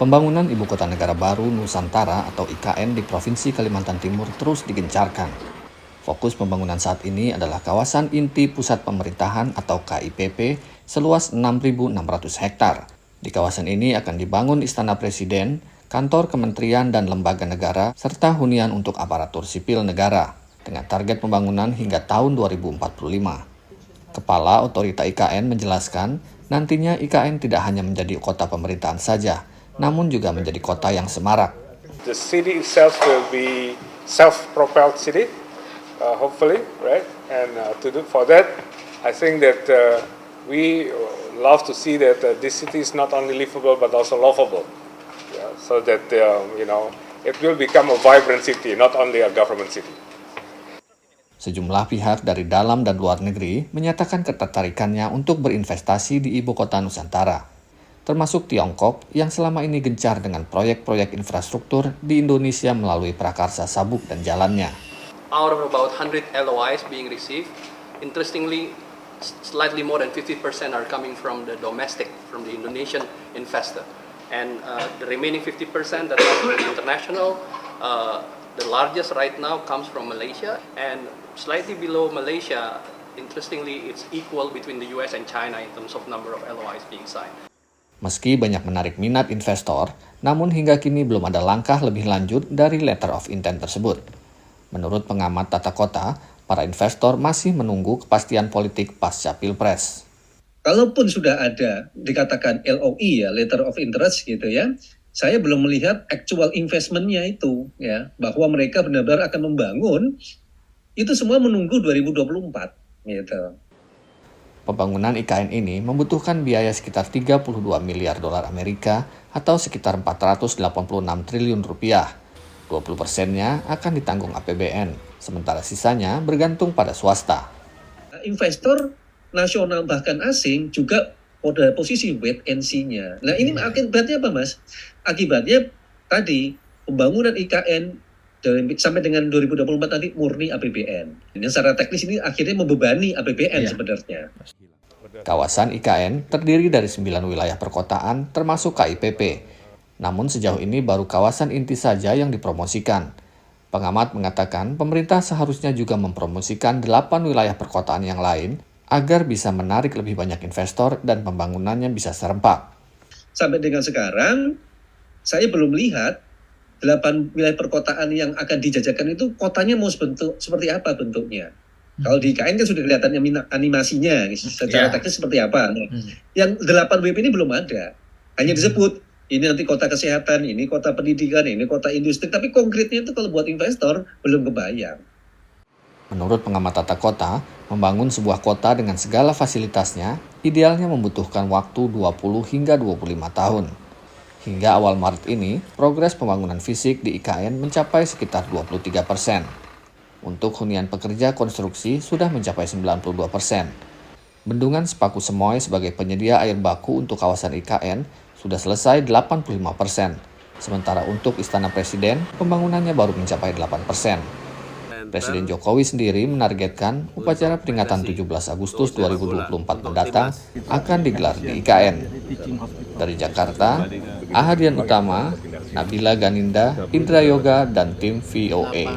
Pembangunan Ibu Kota Negara Baru Nusantara atau IKN di Provinsi Kalimantan Timur terus digencarkan. Fokus pembangunan saat ini adalah kawasan inti pusat pemerintahan atau KIPP seluas 6.600 hektar. Di kawasan ini akan dibangun Istana Presiden, kantor kementerian dan lembaga negara, serta hunian untuk aparatur sipil negara, dengan target pembangunan hingga tahun 2045. Kepala Otorita IKN menjelaskan, nantinya IKN tidak hanya menjadi kota pemerintahan saja, namun juga menjadi kota yang semarak. The city itself will be self-propelled city, hopefully, right? And for that, I think that we love to see that this city is not only livable but also lovable, so that it will become a vibrant city, not only a government city. Sejumlah pihak dari dalam dan luar negeri menyatakan ketertarikannya untuk berinvestasi di Ibu Kota Nusantara, termasuk Tiongkok yang selama ini gencar dengan proyek-proyek infrastruktur di Indonesia melalui prakarsa sabuk dan jalannya. Out of about 100 LOIs being received, interestingly, slightly more than 50% are coming from the domestic, from the Indonesian investor. And the remaining 50% that comes from the international, the largest right now comes from Malaysia, and slightly below Malaysia, interestingly, it's equal between the US and China in terms of number of LOIs being signed. Meski banyak menarik minat investor, namun hingga kini belum ada langkah lebih lanjut dari letter of intent tersebut. Menurut pengamat tata kota, para investor masih menunggu kepastian politik pasca Pilpres. Kalaupun sudah ada dikatakan LOI ya, letter of interest gitu ya, saya belum melihat actual investment-nya itu ya, bahwa mereka benar-benar akan membangun, itu semua menunggu 2024 gitu. Pembangunan IKN ini membutuhkan biaya sekitar 32 miliar dolar Amerika atau sekitar 486 triliun rupiah. 20%-nya akan ditanggung APBN, sementara sisanya bergantung pada swasta. Investor nasional bahkan asing juga pada posisi wait and see-nya. Nah ini akibatnya apa Mas? Akibatnya tadi pembangunan IKN sampai dengan 2024 tadi murni APBN. Ini secara teknis ini akhirnya membebani APBN sebenarnya. Kawasan IKN terdiri dari 9 wilayah perkotaan termasuk KIPP. Namun sejauh ini baru kawasan inti saja yang dipromosikan. Pengamat mengatakan pemerintah seharusnya juga mempromosikan 8 wilayah perkotaan yang lain agar bisa menarik lebih banyak investor dan pembangunannya bisa serempak. Sampai dengan sekarang, saya belum lihat 8 wilayah perkotaan yang akan dijajakan itu kotanya mau seperti apa bentuknya. Kalau di IKN kan sudah kelihatan animasinya, secara teknis seperti apa. Yang 8 WP ini belum ada. Hanya disebut, ini nanti kota kesehatan, ini kota pendidikan, ini kota industri. Tapi konkretnya itu kalau buat investor, belum kebayang. Menurut pengamat tata kota, membangun sebuah kota dengan segala fasilitasnya, idealnya membutuhkan waktu 20 hingga 25 tahun. Hingga awal Maret ini, progres pembangunan fisik di IKN mencapai sekitar 23%. Untuk hunian pekerja konstruksi sudah mencapai 92%. Bendungan Sepaku Semoy sebagai penyedia air baku untuk kawasan IKN sudah selesai 85%. Sementara untuk Istana Presiden, pembangunannya baru mencapai 8%. Presiden Jokowi sendiri menargetkan upacara peringatan 17 Agustus 2024 mendatang akan digelar di IKN. Dari Jakarta, Ahadian Utama, Nabila Ganinda, Indra Yoga, dan tim VOA.